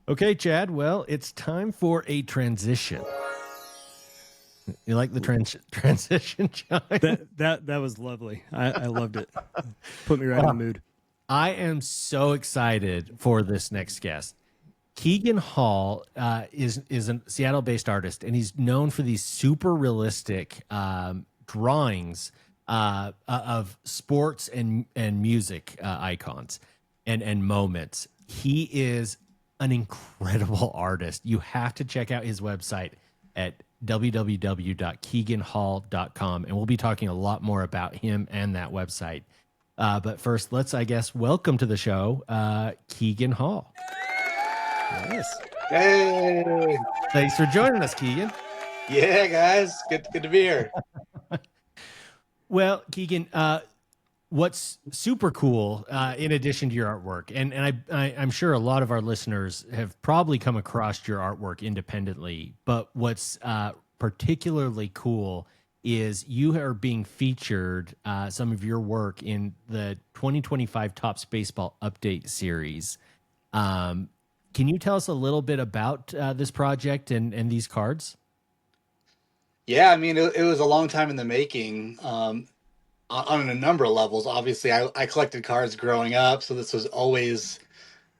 Okay, Chad. Well, it's time for a transition. You like the transition, John? That was lovely. I loved it. Put me right in the Well, mood. I am so excited for this next guest. Keegan Hall is a Seattle-based artist, and he's known for these super realistic drawings of sports and music icons and moments. He is an incredible artist. You have to check out his website at www.keeganhall.com, and we'll be talking a lot more about him and that website. But first, let's, I guess, welcome to the show, Keegan Hall. Yes. Hey, Thanks for joining us, Keegan. yeah, guys, good to be here. Well, Keegan, what's super cool, in addition to your artwork, and I'm sure a lot of our listeners have probably come across your artwork independently, but what's particularly cool is you are being featured, some of your work in the 2025 Topps Baseball Update series. Can you tell us a little bit about this project and these cards? Yeah, I mean, it was a long time in the making, on a number of levels. Obviously, I collected cards growing up, so this was always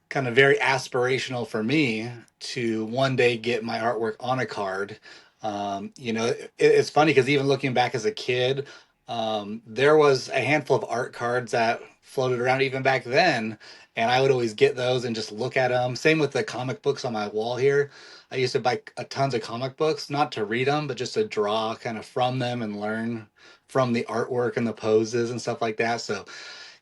kind of very aspirational for me to one day get my artwork on a card. It's funny because even looking back as a kid, there was a handful of art cards that floated around even back then, and I would always get those and just look at them. Same with the comic books on my wall here. I used to buy a tons of comic books, not to read them, but just to draw kind of from them and learn from the artwork and the poses and stuff like that. So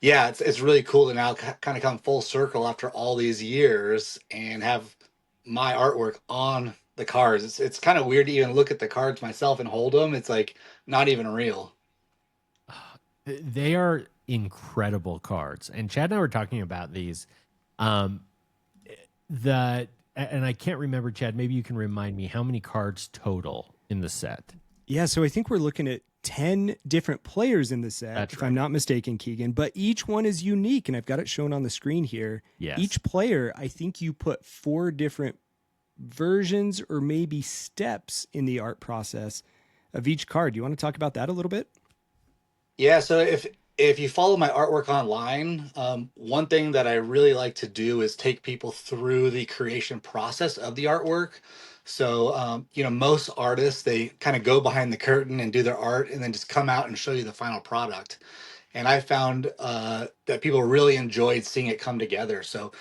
yeah, it's really cool to now kind of come full circle after all these years and have my artwork on the cards. It's kind of weird to even look at the cards myself and hold them. It's like not even real. They are incredible cards, and Chad and I were talking about these. Um, and I can't remember, Chad. Maybe you can remind me how many cards total in the set. Yeah, so I think we're looking at 10 different players in the set, That's if right. I'm not mistaken, Keegan, but each one is unique, and I've got it shown on the screen here. Yes. Each player, I think you put 4 different versions or maybe steps in the art process of each card. You want to talk about that a little bit? Yeah, so if you follow my artwork online, one thing that I really like to do is take people through the creation process of the artwork. So, most artists, they kind of go behind the curtain and do their art and then just come out and show you the final product. And I found that people really enjoyed seeing it come together. So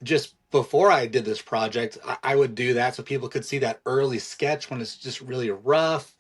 just before I did this project, I would do that so people could see that early sketch when it's just really rough,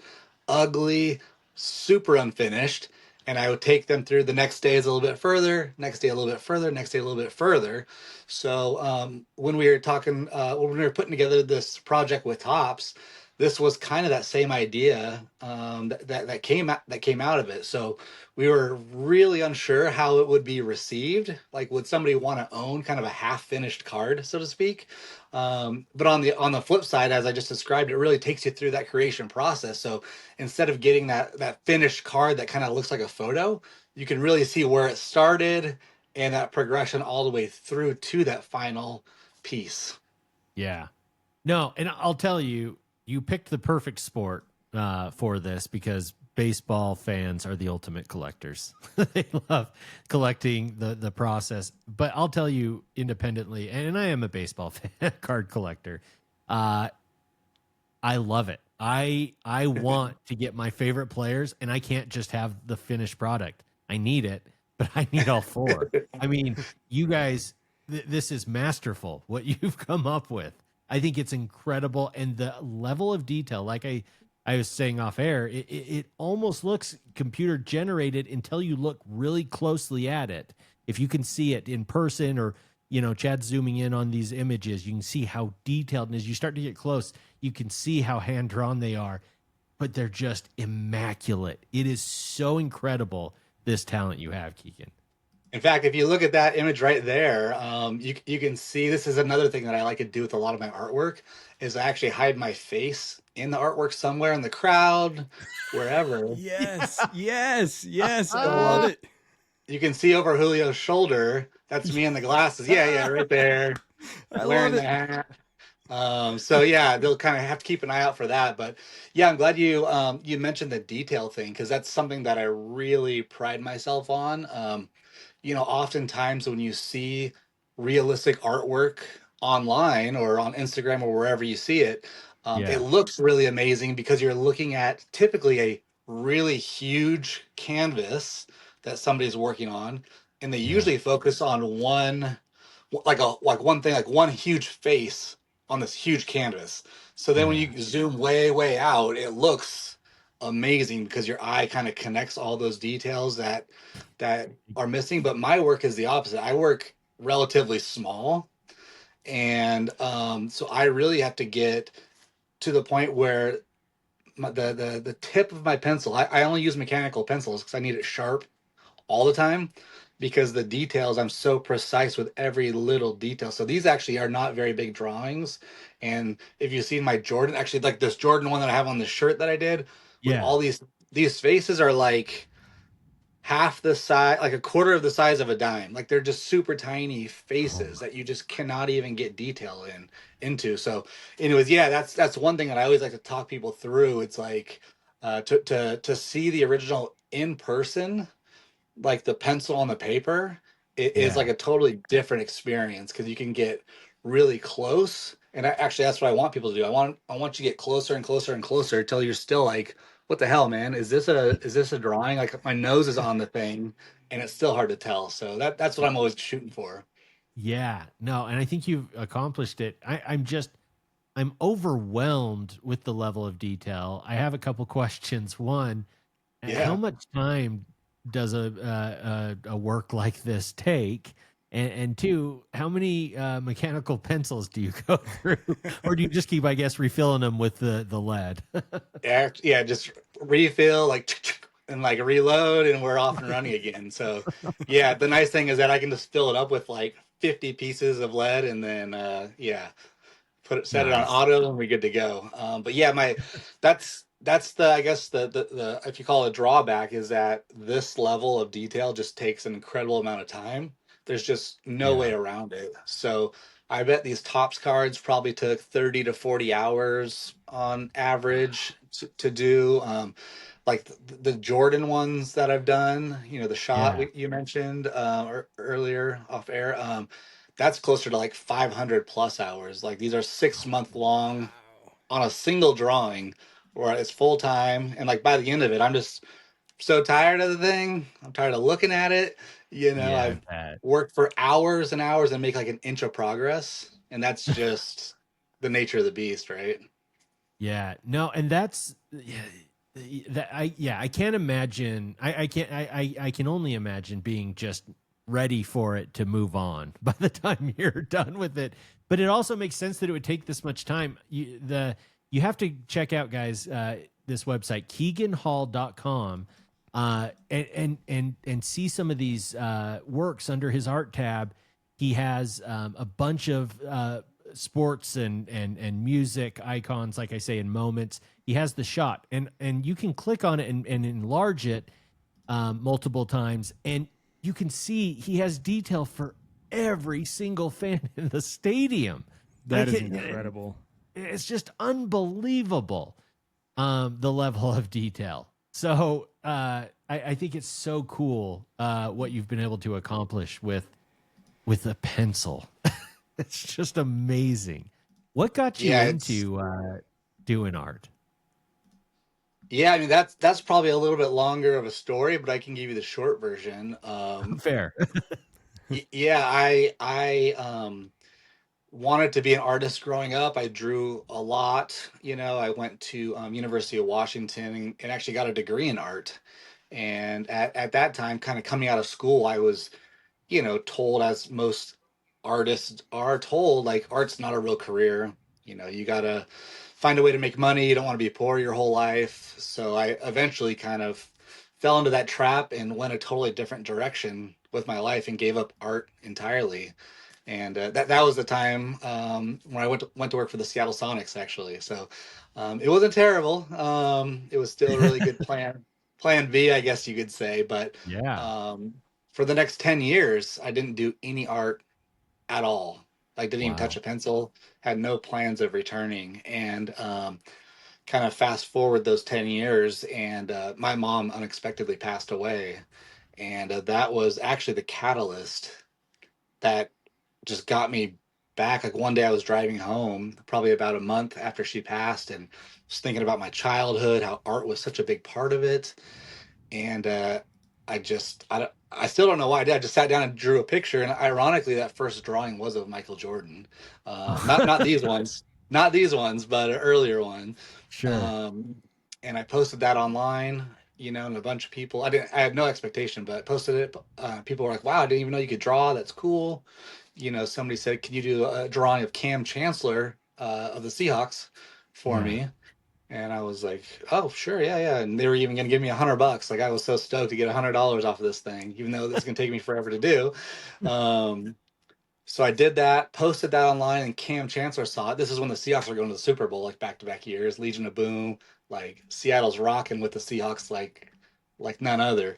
ugly, super unfinished. And I would take them through the next day is a little bit further, next day a little bit further, next day a little bit further. So when we were talking, when we were putting together this project with Tops, this was kind of that same idea that came out of it. So we were really unsure how it would be received. Like, would somebody want to own kind of a half finished card, so to speak? But on the flip side, as I just described, it really takes you through that creation process. So instead of getting that finished card that kind of looks like a photo, you can really see where it started and that progression all the way through to that final piece. Yeah. No, and I'll tell you, you picked the perfect sport for this because baseball fans are the ultimate collectors. They love collecting the process. But I'll tell you independently, and I am a baseball fan, card collector. I love it. I want to get my favorite players, and I can't just have the finished product. I need it, but I need all 4. I mean, you guys, this is masterful what you've come up with. I think it's incredible, and the level of detail, like I was saying off air, it almost looks computer generated until you look really closely at it. If you can see it in person, or Chad zooming in on these images, you can see how detailed. And as you start to get close, you can see how hand drawn they are, but they're just immaculate. It is so incredible, this talent you have, Keegan. In fact, if you look at that image right there, you can see this is another thing that I like to do with a lot of my artwork is I actually hide my face in the artwork somewhere in the crowd, wherever. Yes, yes, I love it. You can see over Julio's shoulder. That's me in the glasses. Yeah, right there. I Wearing love the it. hat. So yeah, they'll kind of have to keep an eye out for that. But yeah, I'm glad you mentioned the detail thing because that's something that I really pride myself on. Oftentimes when you see realistic artwork online or on Instagram or wherever you see it, it Yeah. looks really amazing because you're looking at typically a really huge canvas that somebody's working on, and they Yeah. usually focus on one thing, like one huge face on this huge canvas. So then when Yeah. you zoom way, way out, it looks amazing because your eye kind of connects all those details that are missing. But my work is the opposite. I work relatively small, and so I really have to get to the point where the tip of my pencil. I only use mechanical pencils because I need it sharp all the time because the details, I'm so precise with every little detail. So these actually are not very big drawings. And if you see my Jordan, actually like this Jordan one that I have on the shirt that I did with Yeah. all these faces are like half the size, like a quarter of the size of a dime. Like they're just super tiny Oh faces my. that you just cannot even get detail into. So anyways, yeah, that's one thing that I always like to talk people through. It's like to see the original in person, like the pencil on the paper, it is like Yeah. a totally different experience because you can get really close. And actually, that's what I want people to do. I want you to get closer and closer and closer until you're still like, what the hell, man? Is this a drawing? Like my nose is on the thing, and it's still hard to tell. So that's what I'm always shooting for. Yeah. No, and I think you've accomplished it. I'm overwhelmed with the level of detail. I have a couple questions. One, how Yeah. much time does a work like this take? And two, how many mechanical pencils do you go through, or do you just keep, I guess, refilling them with the lead? Yeah, just refill like and like reload, and we're off and running again. So yeah, the nice thing is that I can just fill it up with like 50 pieces of lead, and then yeah, set it on Nice. auto, and we're good to go. But yeah, that's the, I guess, the if you call it a drawback, is that this level of detail just takes an incredible amount of time. There's just no way Yeah. around it. So I bet these tops cards probably took 30 to 40 hours on average to do. Like the Jordan ones that I've done, the shot Yeah. you mentioned earlier off air. That's closer to like 500 plus hours. Like these are 6 month long Wow. on a single drawing where it's full time. And like by the end of it, I'm just so tired of the thing. I'm tired of looking at it. Yeah, I've I bet. worked for hours and hours and make like an inch of progress. And that's just the nature of the beast, right? Yeah, no, and that's yeah, I can't imagine. I can't. I can only imagine being just ready for it to move on by the time you're done with it. But it also makes sense that it would take this much time. You have to check out, guys, this website keeganhall.com, and see some of these works under his art tab. He has a bunch of sports and music icons, like I say, in moments. He has the shot, and you can click on it and enlarge it multiple times, and you can see he has detail for every single fan in the stadium. That Like is incredible. it's just unbelievable, the level of detail. So I think it's so cool what you've been able to accomplish with a pencil. It's just amazing. What got you Yeah, it's into doing art? yeah, I mean that's probably a little bit longer of a story, but I can give you the short version. Fair. Yeah, I wanted to be an artist growing up. I drew a lot. I went to University of Washington and actually got a degree in art. And at that time, kind of coming out of school, I was told, as most artists are told, like art's not a real career. You gotta find a way to make money. You don't want to be poor your whole life. So I eventually kind of fell into that trap and went a totally different direction with my life and gave up art entirely. And that was the time when I went to work for the Seattle Sonics, actually. So it wasn't terrible. It was still a really good plan B, I guess you could say. But Yeah. um, for the next 10 years, I didn't do any art at all. Like didn't even touch Wow. a pencil, had no plans of returning. And kind of fast forward those 10 years, and my mom unexpectedly passed away. And that was actually the catalyst that just got me back. Like one day I was driving home, probably about a month after she passed, and was thinking about my childhood, how art was such a big part of it. And I still don't know why I did. I just sat down and drew a picture, and ironically, that first drawing was of Michael Jordan. Not these ones, not these ones, but an earlier one. Sure. Um, and I posted that online, and a bunch of people. I had no expectation, but I posted it. People were like, "Wow, I didn't even know you could draw. That's cool." Somebody said, "Can you do a drawing of Cam Chancellor of the Seahawks for Yeah. me?" And I was like, "Oh, sure, yeah, yeah." And they were even going to give me $100. Like I was so stoked to get $100 off of this thing, even though it's going to take me forever to do. Um, so I did that, posted that online, and Cam Chancellor saw it. This is when the Seahawks were going to the Super Bowl, like back to back years. Legion of Boom, like Seattle's rocking with the Seahawks, like none other.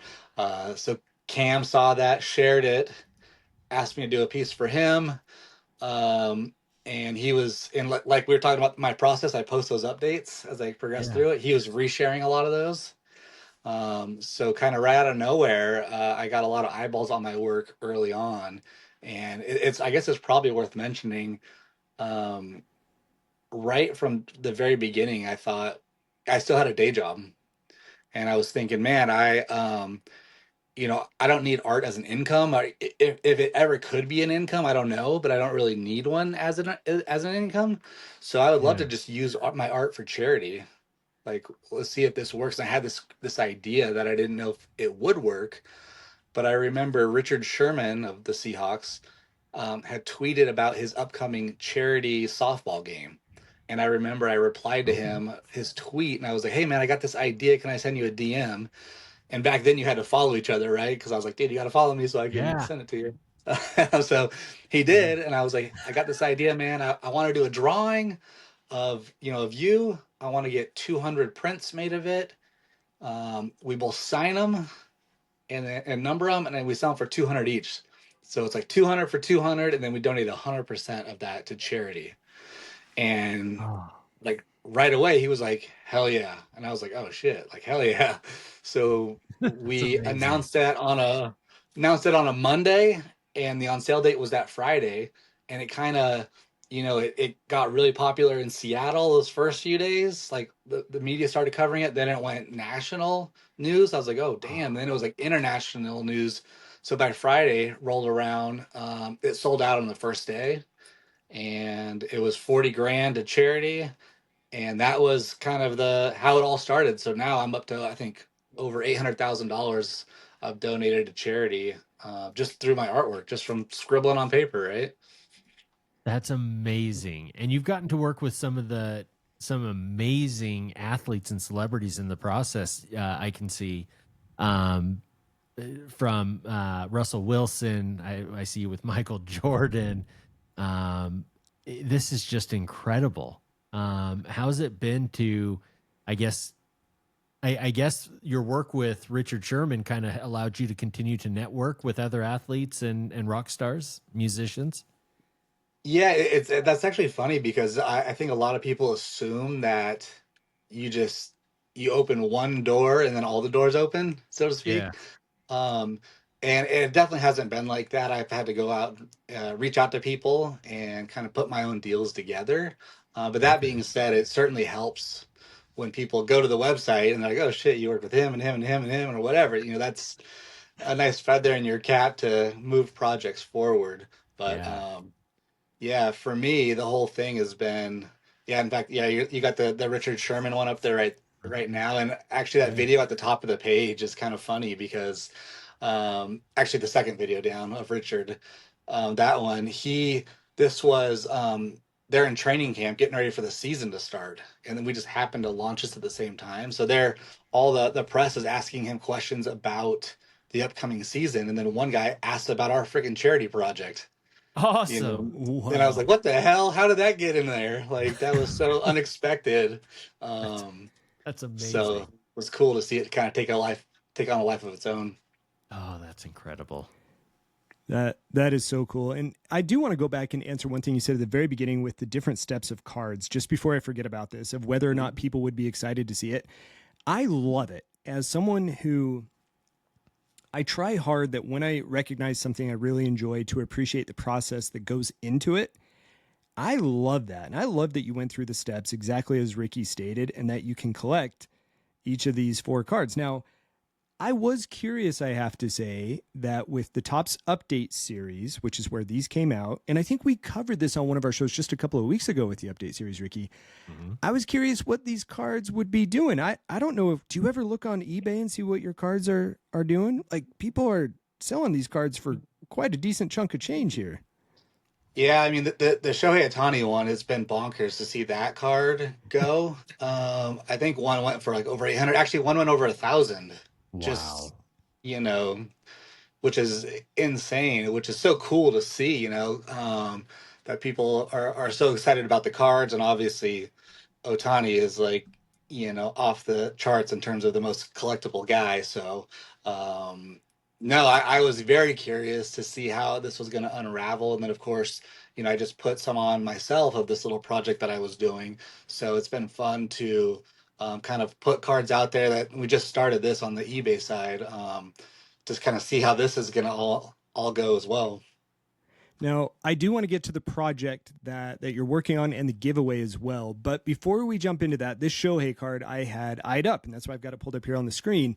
So Cam saw that, shared it, asked me to do a piece for him. Um, and he was in like we were talking about my process. I post those updates as I progress Yeah. through it. He was resharing a lot of those. So kind of right out of nowhere, I got a lot of eyeballs on my work early on, and it's I guess it's probably worth mentioning. Um, right from the very beginning, I thought I still had a day job, and I was thinking, man, I don't need art as an income. If it ever could be an income, I don't know, but I don't really need one as an income. So I would love to Yeah. just use my art for charity. Like, let's see if this works. And I had this idea that I didn't know if it would work, but I remember Richard Sherman of the Seahawks had tweeted about his upcoming charity softball game. And I remember I replied to Okay. him his tweet, and I was like, "Hey man, I got this idea. Can I send you a DM?" And back then you had to follow each other, right? Because I was like, dude, you got to follow me so I can Yeah. send it to you. So he Yeah. did, and I was like, I got this idea, man. I want to do a drawing of you. I want to get 200 prints made of it. We both sign them and number them, and then we sell them for 200 each. So it's like 200 for 200, and then we donate 100% of that to charity. And Oh, like right away he was like, hell yeah. And I was like, oh shit, like hell yeah. So that's we amazing. announced it on a Monday, and the on sale date was that Friday. And it kind of, it got really popular in Seattle those first few days. Like the media started covering it, then it went national news. I was like, oh damn. Oh, Then it was like international news. So by Friday rolled around, it sold out on the first day, and it was 40 grand to charity. And that was kind of the how it all started. So now I'm up to, I think, over $800,000 I've donated to charity, just through my artwork, just from scribbling on paper, right? that's amazing. And you've gotten to work with some amazing athletes and celebrities in the process. I can see um, from Russell Wilson. I see you with Michael Jordan. Um, this is just incredible. How's it been to, I guess, I guess your work with Richard Sherman kind of allowed you to continue to network with other athletes and rock stars, musicians. Yeah, that's actually funny because I think a lot of people assume that you just you open one door and then all the doors open, so to Yeah. speak. Um, and it definitely hasn't been like that. I've had to go out, reach out to people and kind of put my own deals together. But that Okay. being said, it certainly helps when people go to the website and they're like, "Oh shit, you work with him and him and him and him or whatever." That's a nice feather in your cap to move projects forward. But Yeah. yeah, for me, the whole thing has been, yeah. In fact, yeah, you got the Richard Sherman one up there right Mhm. now, and actually that Yeah. video at the top of the page is kind of funny because, actually the second video down of Richard, that one this was they're in training camp getting ready for the season to start, and then we just happened to launch this at the same time. So they're all the press is asking him questions about the upcoming season, and then one guy asked about our freaking charity project. you Awesome. know and I was like, Wow. what the hell, how did that get in there? Like that was so unexpected. That's um that's so amazing. it was cool to see it kind of take on a life of its own. Oh, that's incredible. That is so cool. And I do want to go back and answer one thing you said at the very beginning with the different steps of cards, just before I forget about this, of whether or not people would be excited to see it. I love it. As someone who I try hard that when I recognize something I really enjoy to appreciate the process that goes into it. I love that. And I love that you went through the steps exactly as Ricky stated and that you can collect each of these four cards. Now, I was curious, I have to say, that with the Topps Update series, which is where these came out, and I think we covered this on one of our shows just a couple of weeks ago with the Update series, Ricky. Mhm. I was curious what these cards would be doing. I don't know if do you ever look on eBay and see what your cards are doing? Like people are selling these cards for quite a decent chunk of change here. Yeah, I mean the Shohei Ohtani one has been bonkers to see that card go. I think one went for like over 800. Actually, one went over 1,000. Just Wow. you know, which is insane. Which is so cool to see. That people are so excited about the cards, and obviously Otani is like, off the charts in terms of the most collectible guy. So, no, I was very curious to see how this was going to unravel. And then, of course, I just put some on myself of this little project that I was doing. So it's been fun to kind of put cards out there that we just started this on the eBay side. Just kind of see how this is going to all go as well. Now, I do want to get to the project that you're working on and the giveaway as well. But before we jump into that, this Shohei card I had eyed up, and that's why I've got it pulled up here on the screen.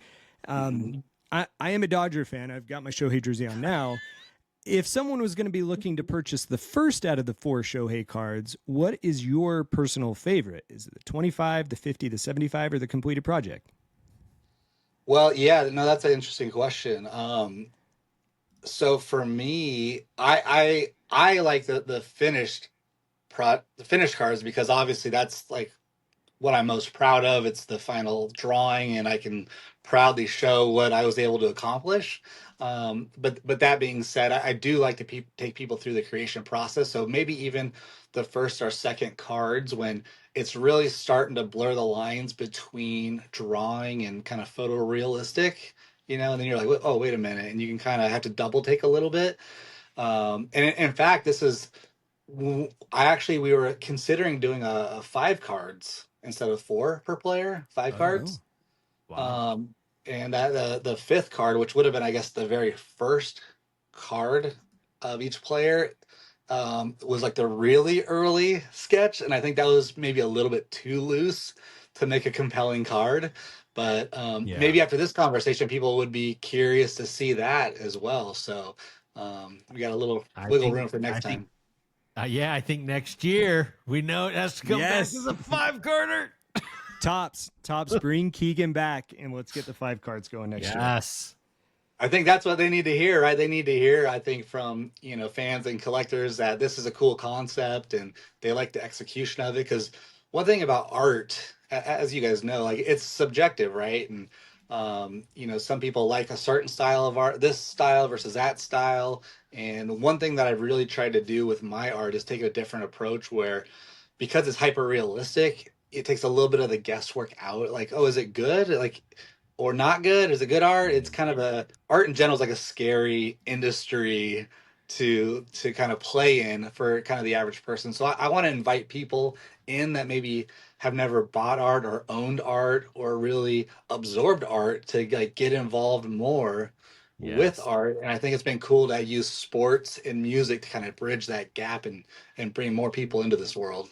Mhm. I am a Dodger fan. I've got my Shohei jersey on now. If someone was going to be looking to purchase the first out of the four Shohei cards, what is your personal favorite? Is it the 25, the 50, the 75, or the completed project? Well, yeah, no, that's an interesting question. So for me, I like the finished cards because obviously that's like what I'm most proud of. It's the final drawing, and I can proudly show what I was able to accomplish. But that being said, I do like to take people through the creation process. So maybe even the first or second cards when it's really starting to blur the lines between drawing and kind of photorealistic. And then you're like, oh, wait a minute, and you can kind of have to double take a little bit. And in fact, we were considering doing a five cards instead of four per player, five Oh, cards. Wow. Um, and that the fifth card, which would have been, I guess, the very first card of each player, was like the really early sketch, and I think that was maybe a little bit too loose to make a compelling card. But Yeah. maybe after this conversation, people would be curious to see that as well. So we got a little I wiggle think room for I next think time. yeah, I think next year we know it has to come back as yes. a five carder. Tops, bring Keegan back and let's get the five cards going next year. Yes. I think that's what they need to hear, right? They need to hear, I think, from fans and collectors that this is a cool concept and they like the execution of it. Because one thing about art, as you guys know, like it's subjective, right? And some people like a certain style of art, this style versus that style. And one thing that I've really tried to do with my art is take a different approach where, because it's hyper realistic, it takes a little bit of the guesswork out. Like, oh, is it good? Like, or not good? Is it good art? It's kind of a art in general is like a scary industry to kind of play in for kind of the average person. So I want to invite people in that maybe have never bought art or owned art or really absorbed art to like get involved more with Yes. art. And I think it's been cool to use sports and music to kind of bridge that gap and bring more people into this world.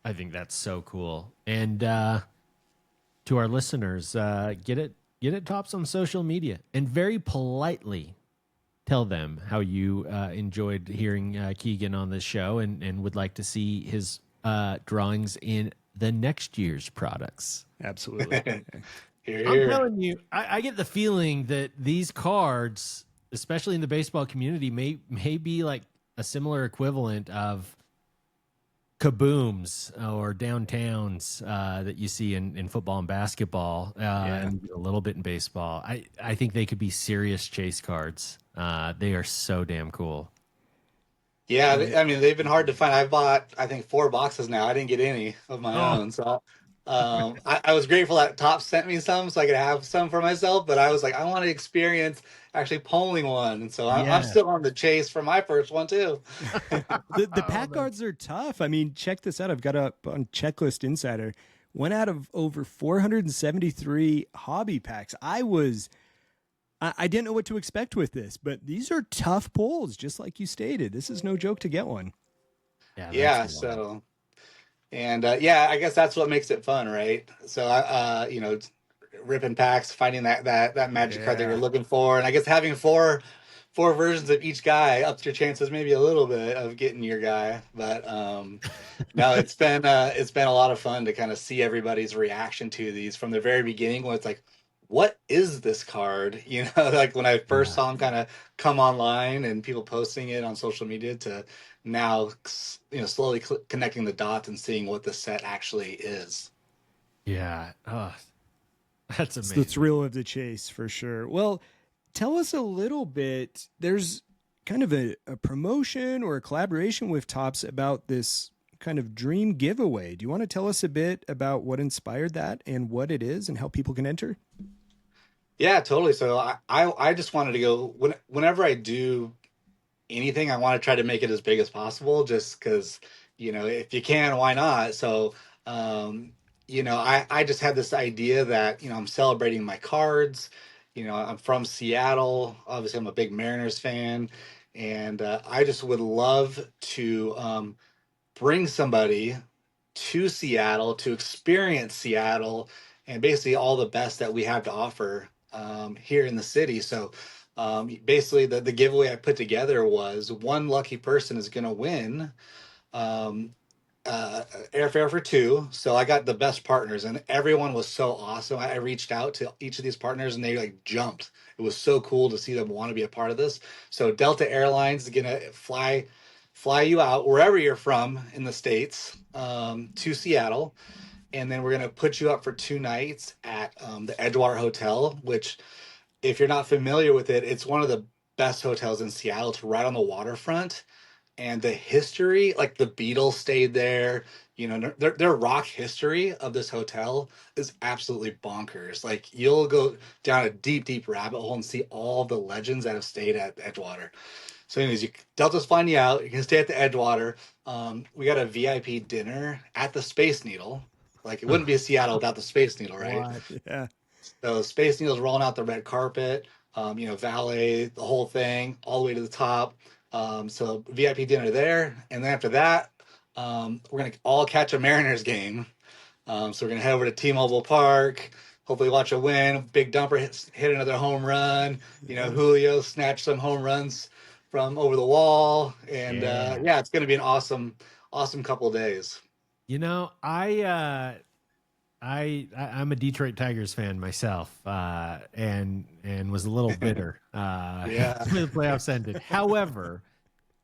I think that's so cool. And to our listeners, get it tops on social media and very politely tell them how you enjoyed hearing Keegan on this show and would like to see his drawings in the next year's products. Absolutely. Here, I'm here. telling you, I get the feeling that these cards, especially in the baseball community, may be like a similar equivalent of kabooms or downtowns that you see in football and basketball, and a little bit in baseball. I think they could be serious chase cards. They are so damn cool. Yeah, I mean they've been hard to find. I bought I think four boxes now. I didn't get any of my Oh, own, so I was grateful that Top sent me some so I could have some for myself. But I was like, I want to experience actually pulling one. And so I'm Yeah. still on the chase for my first one too. The Oh, pack guards are tough. I mean, check this out. I've got up on Checklist Insider. One out of over 473 hobby packs. I didn't know what to expect with this, but these are tough pulls, just like you stated. This is no joke to get one. yeah, that's Yeah. wild. So, and yeah, I guess that's what makes it fun, right? So, ripping packs, finding that magic card that you're Yeah. looking for, and I guess having four versions of each guy ups your chances maybe a little bit of getting your guy. But no, it's been a lot of fun to kind of see everybody's reaction to these from the very beginning when it's like, what is this card? You know, like when I first Yeah. saw them kind of come online and people posting it on social media to now, slowly connecting the dots and seeing what the set actually is. Yeah. Oh, that's It's the amazing. thrill of the chase for sure. Well, tell us a little bit. There's kind of a promotion or a collaboration with Tops about this kind of dream giveaway. Do you want to tell us a bit about what inspired that and what it is and how people can enter? Yeah, totally. So I just wanted to go whenever I do anything, I want to try to make it as big as possible, just because, if you can, why not? So, um, I just had this idea that, I'm celebrating my cards. I'm from Seattle. Obviously, I'm a big Mariners fan. And I just would love to bring somebody to Seattle to experience Seattle and basically all the best that we have to offer here in the city. So basically, the giveaway I put together was one lucky person is going to win um, airfare for two. So I got the best partners, and everyone was so awesome. I reached out to each of these partners, and they like jumped. It was so cool to see them want to be a part of this. So Delta Airlines is gonna fly you out wherever you're from in the states to Seattle, and then we're gonna put you up for 2 nights at the Edgewater Hotel, which if you're not familiar with it, it's one of the best hotels in Seattle. It's right on the waterfront, and the history, like the Beatles stayed there. Their rock history of this hotel is absolutely bonkers. Like you'll go down a deep, deep rabbit hole and see all the legends that have stayed at Edgewater. So, anyways, Delta's flying you out. You can stay at the Edgewater. We got a VIP dinner at the Space Needle. Like it wouldn't be a Seattle without the Space Needle, right? What? Yeah. So Space Needle's rolling out the red carpet, valet, the whole thing, all the way to the top. So VIP dinner there, and then after that, we're gonna all catch a Mariners game. So we're gonna head over to T-Mobile Park. Hopefully, watch a win. Big Dumper hit another home run. Yeah. Julio snatched some home runs from over the wall, and Yeah. yeah, it's gonna be an awesome, awesome couple of days. I'm a Detroit Tigers fan myself, and was a little bitter Yeah. when the playoffs ended. However,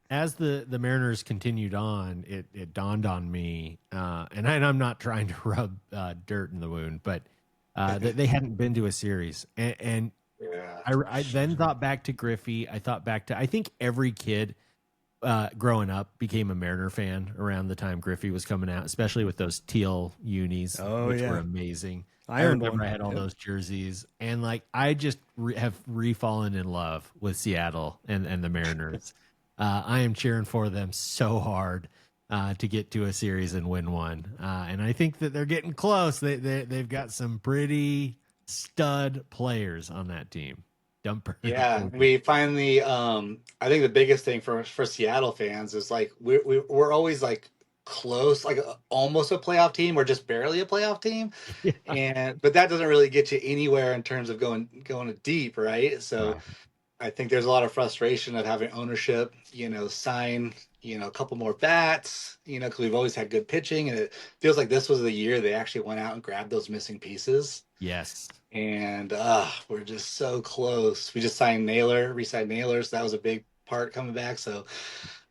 as the Mariners continued on, it dawned on me, and I'm not trying to rub dirt in the wound, but that they hadn't been to a series, and Yeah. I then thought back to Griffey. I thought back to I think every kid growing up became a Mariner fan around the time Griffey was coming out, especially with those teal unis, Oh which were yeah. amazing. I I owned remember one. I had all Yep. those jerseys, and like I just have refallen in love with Seattle and the Mariners. I am cheering for them so hard to get to a series and win one, and I think that they're getting close. They've got some pretty stud players on that team. Dumper. Yeah, we finally. I think the biggest thing for Seattle fans is like we're always like close, like almost a playoff team or just barely a playoff team, Yeah. and but that doesn't really get you anywhere in terms of going deep, right? So Right. I think there's a lot of frustration of having ownership, sign, a couple more bats, because we've always had good pitching, and it feels like this was the year they actually went out and grabbed those missing pieces. Yes. And we're just so close. We just signed Naylor, re-signed Naylor, so that was a big part coming back. So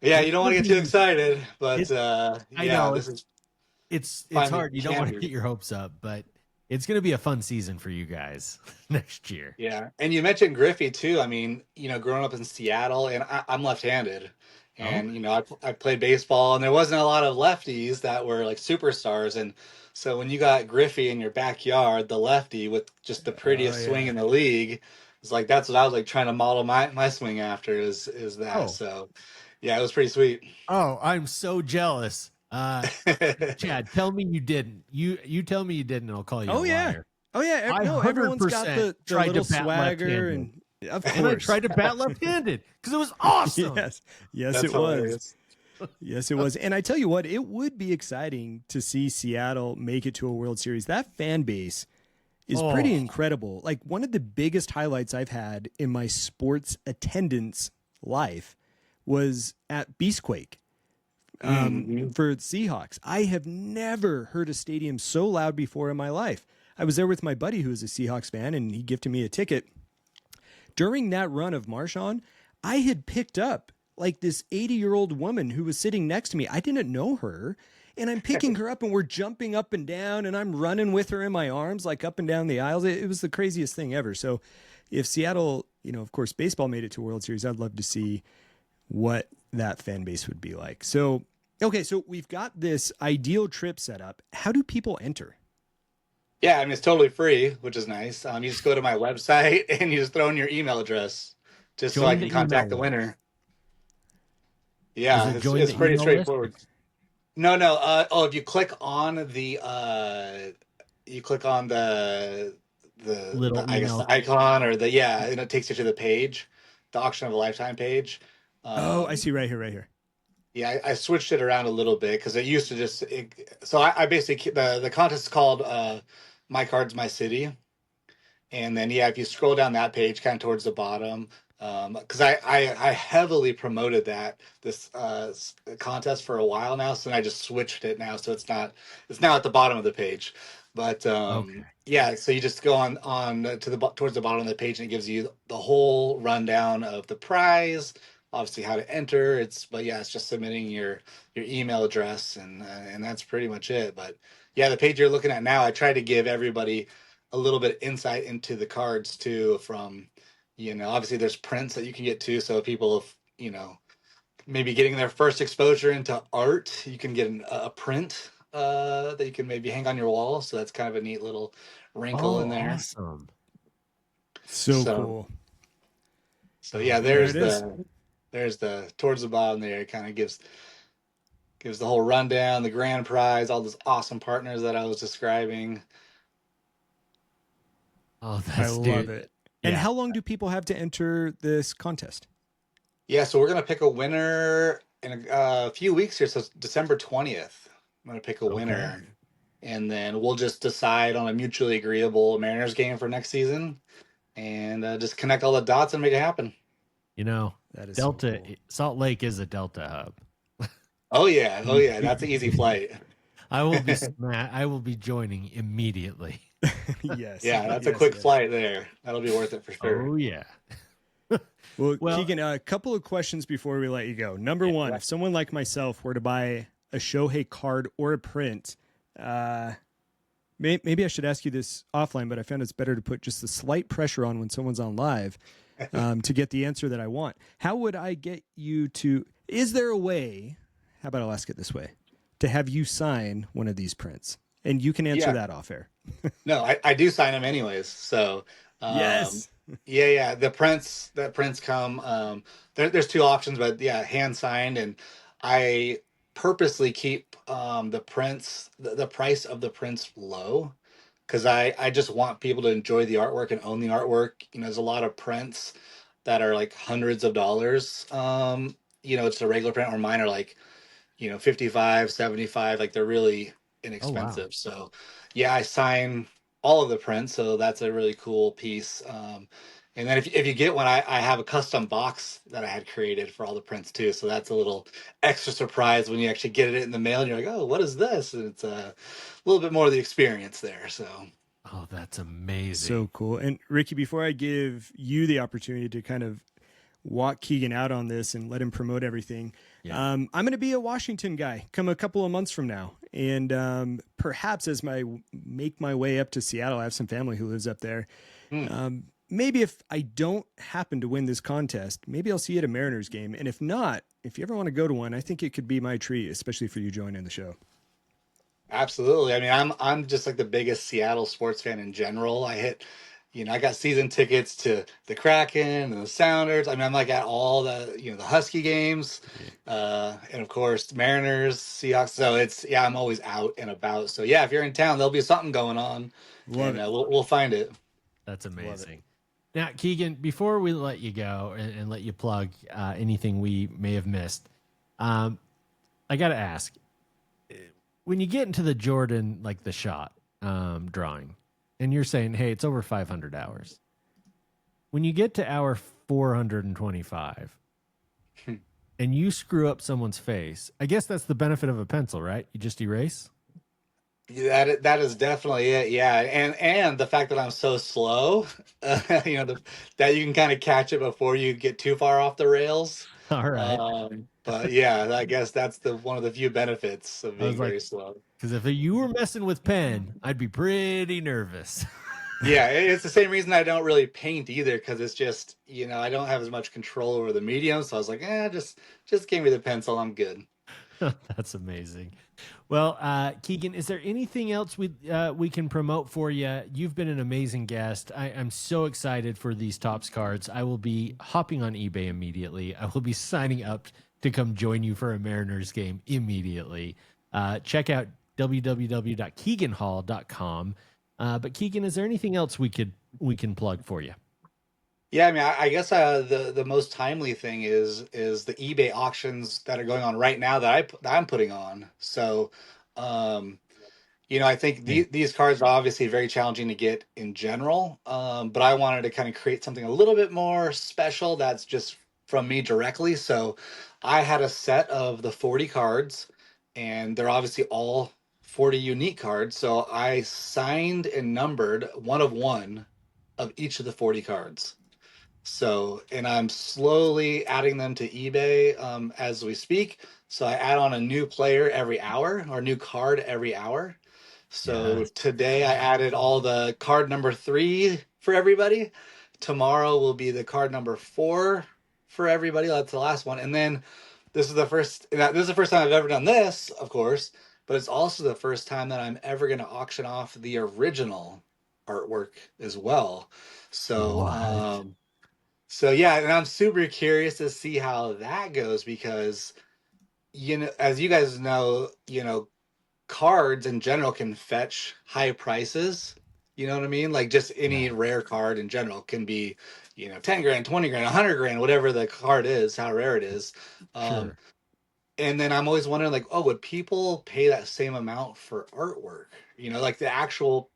yeah, It's you don't want gonna to get too be excited, but it. I yeah, know this is it's finally hard. You don't can want to be. get your hopes up, but it's gonna be a fun season for you guys next year. Yeah, and you mentioned Griffey too. I mean, growing up in Seattle, and I'm left-handed, Oh, and I played baseball, and there wasn't a lot of lefties that were like superstars, and so when you got Griffey in your backyard, the lefty with just the Oh prettiest swing yeah. in the league, It's like that's what I was like trying to model my swing after is that. Oh, So yeah, it was pretty sweet. oh, I'm so jealous. Chad, tell me you didn't. You tell me you didn't, and I'll call you a Oh yeah. liar. Oh yeah. I No, everyone's got 100% the tried to little bat swagger, left-handed, and of and I course. tried to bat left-handed because it was awesome. Yes. Yes, That's it was. hilarious. Yes, it was. And I tell you what, it would be exciting to see Seattle make it to a World Series. That fan base is pretty Oh, incredible. Like one of the biggest highlights I've had in my sports attendance life was at Beastquake Mhm. for the Seahawks. I have never heard a stadium so loud before in my life. I was there with my buddy who is a Seahawks fan, and he gifted me a ticket. During that run of Marshawn, I had picked up like this 80-year-old woman who was sitting next to me. I didn't know her. And I'm picking her up and we're jumping up and down and I'm running with her in my arms, like up and down the aisles. It was the craziest thing ever. So if Seattle, of course, baseball made it to World Series, I'd love to see what that fan base would be like. So, okay, so we've got this ideal trip set up. How do people enter? Yeah, I mean it's totally free, which is nice. You just go to my website and you just throw in your email address, just so I join can the email contact the list. winner. Is Yeah, it it's join it's the pretty email list? straightforward. No, no. If you click on you click on Little I guess email. the icon or the yeah, and it takes you to the page, the auction of a lifetime page. Oh, I Um, see right here, right here. yeah, I switched it around a little bit because it used to so I basically the contest is called My Cards My City. And then, yeah, if you scroll down that page, kind of towards the bottom, because I heavily promoted this contest for a while now, so I just switched it now, so it's now at the bottom of the page. But Okay. yeah, so you just go on to towards the bottom of the page, and it gives you the whole rundown of the prize, obviously how to enter. But yeah, it's just submitting your email address, and that's pretty much it. But yeah, the page you're looking at now, I try to give everybody a little bit of insight into the cards too from obviously there's prints that you can get too, so people if maybe getting their first exposure into art, you can get a print that you can maybe hang on your wall, so that's kind of a neat little wrinkle Oh, in there. awesome. So so cool. so Oh, yeah, and there it is. there's the towards the bottom there, it kind of gives the whole rundown, the grand prize, all those awesome partners that I was describing. Oh, I that's love dude. it. And Yeah. how long do people have to enter this contest? Yeah, so we're gonna pick a winner in a few weeks here. So it's December 20th. I'm gonna pick a Okay. winner, and then we'll just decide on a mutually agreeable Mariners game for next season, and just connect all the dots and make it happen. You know, That is so Delta cool. Salt Lake is a Delta hub. Oh yeah, that's an easy flight. I will be joining immediately. Yes. Yeah, that's a Yes, quick yes. flight there. That'll be worth it for sure. Oh yeah. Well, Well, Keegan, a couple of questions before we let you go. Number one, Yeah. if someone like myself were to buy a Shohei card or a print, uh, maybe I should ask you this offline, but I found it's better to put just the slight pressure on when someone's on live to get the answer that I want. How would I get you to? Is there a way? How about I'll ask it this way: to have you sign one of these prints, and you can answer Yeah. that off air. No, I do sign them anyways. So, um, Yes. yeah. The prints come. There's two options, but yeah, hand signed, and I purposely keep the prints, the price of the prints low, because I just want people to enjoy the artwork and own the artwork. There's a lot of prints that are like hundreds of dollars. It's a regular print, or mine are like 55, 75, like they're really oh wow. inexpensive. So yeah, I sign all of the prints, so that's a really cool piece. And then if you get one, I have a custom box that I had created for all the prints too, so that's a little extra surprise when you actually get it in the mail and you're like, oh, what is this? And it's a little bit more of the experience there. So Oh, that's amazing. So cool. And Ricky, before I give you the opportunity to kind of walk Keegan out on this and let him promote everything, Yeah. I'm going to be a Washington guy come a couple of months from now. And perhaps as I make my way up to Seattle, I have some family who lives up there. hmm. Maybe if I don't happen to win this contest, maybe I'll see you at a Mariners game. And if not, if you ever want to go to one, I think it could be my treat, especially for you joining the show. Absolutely. I mean, I'm just like the biggest Seattle sports fan in general. I hit, I got season tickets to the Kraken and the Sounders. I mean, I'm like at all the, the Husky games, Yeah. and of course Mariners, Seahawks. So I'm always out and about. So yeah, if you're in town, there'll be something going on, Love and it. we'll find it. That's Love it. amazing. Now, Keegan, before we let you go and let you plug anything we may have missed, I got to ask, when you get into the Jordan, like the shot drawing, and you're saying, hey, it's over 500 hours. When you get to hour 425 and you screw up someone's face, I guess that's the benefit of a pencil, right? You just erase. That is definitely it. Yeah, and the fact that I'm so slow, that you can kind of catch it before you get too far off the rails. All right. But yeah, I guess that's the one of the few benefits of I was being like, very slow. because if you were messing with pen, I'd be pretty nervous. Yeah, it's the same reason I don't really paint either, because it's just, I don't have as much control over the medium. So I was like, just give me the pencil, I'm good. That's amazing. Well, Keegan, is there anything else we can promote for you? You've been an amazing guest. I'm so excited for these Topps cards. I will be hopping on eBay immediately. I will be signing up to come join you for a Mariners game immediately. Check out www.keeganhall.com. But Keegan, is there anything else we can plug for you? Yeah, I mean, I guess the most timely thing is the eBay auctions that are going on right now that I'm putting on. So, um, I think these cards are obviously very challenging to get in general, but I wanted to kind of create something a little bit more special that's just from me directly. So, I had a set of the 40 cards, and they're obviously all 40 unique cards. So I signed and numbered one of one of each of the 40 cards. So, and I'm slowly adding them to eBay as we speak. So I add on a new player every hour or new card every hour. So Yes. today I added all the card number 3 for everybody. Tomorrow will be the card number 4 for everybody. That's the last one. And then this is the first time I've ever done this, of course, but it's also the first time that I'm ever going to auction off the original artwork as well. So, What? so yeah, and I'm super curious to see how that goes because, as you guys know, cards in general can fetch high prices. You know what I mean? Like just Yeah. any rare card in general can be, 10 grand, 20 grand, 100 grand, whatever the card is, how rare it is. Um, Sure. and then I'm always wondering, like, oh, would people pay that same amount for artwork? Like the actual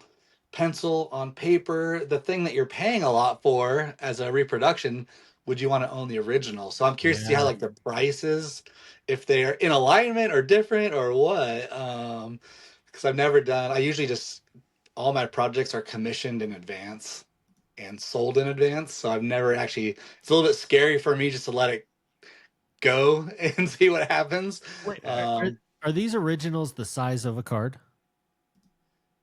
pencil on paper, the thing that you're paying a lot for as a reproduction, would you want to own the original? So I'm curious to see how Yeah. like the prices, if they're in alignment or different or what. Because I usually just all my projects are commissioned in advance and sold in advance. So I've never actually, it's a little bit scary for me just to let it go and see what happens. Wait, Um, are these originals the size of a card?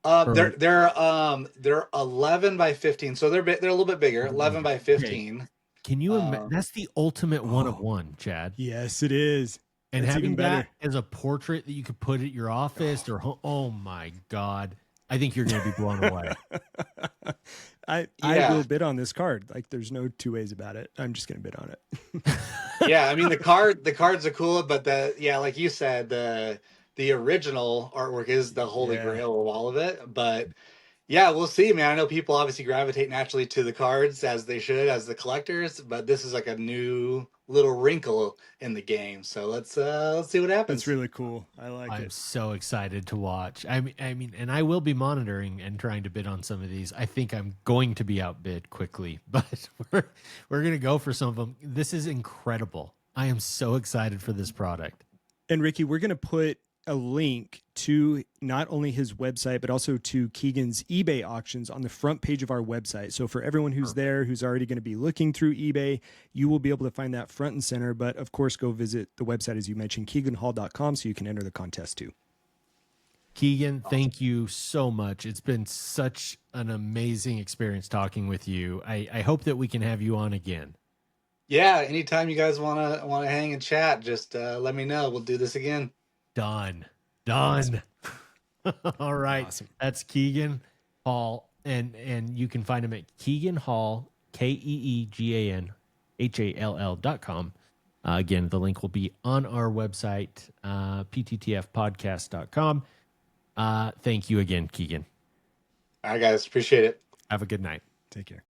they're Or they're 11 by 15, so they're a little bit bigger, 11 by okay, 15. can you imagine? Um, That's the ultimate one of Oh, one, Chad. yes, it is. And That's even having that better. as a portrait that you could put at your office or oh my god, I think you're going to be blown away. I yeah, will bid on this card. Like, there's no two ways about it. I'm just gonna bid on it. yeah. I mean, the cards are cool, but like you said, the original artwork is the holy Yeah. grail of all of it. But yeah, we'll see, man. I know people obviously gravitate naturally to the cards as they should, as the collectors, but this is like a new little wrinkle in the game. So let's see what That's happens. really cool. I like I'm it. so excited to watch. I mean, and I will be monitoring and trying to bid on some of these. I think I'm going to be outbid quickly, but we're going to go for some of them. This is incredible. I am so excited for this product. And Ricky, we're going to put a link to not only his website, but also to Keegan's eBay auctions on the front page of our website. So for everyone who's there, who's already going to be looking through eBay, you will be able to find that front and center. But of course, go visit the website, as you mentioned, keeganhall.com, so you can enter the contest too. Keegan, thank you so much. It's been such an amazing experience talking with you. I hope that we can have you on again. Yeah, anytime you guys wanna hang and chat, just let me know. We'll do this again. Done. Done. All right. Awesome. That's Keegan Hall. and you can find him at Keegan Hall, KeeganHall.com. Again, the link will be on our website, pttfpodcast.com. Thank you again, Keegan. All right, guys, appreciate it. Have a good night. Take care.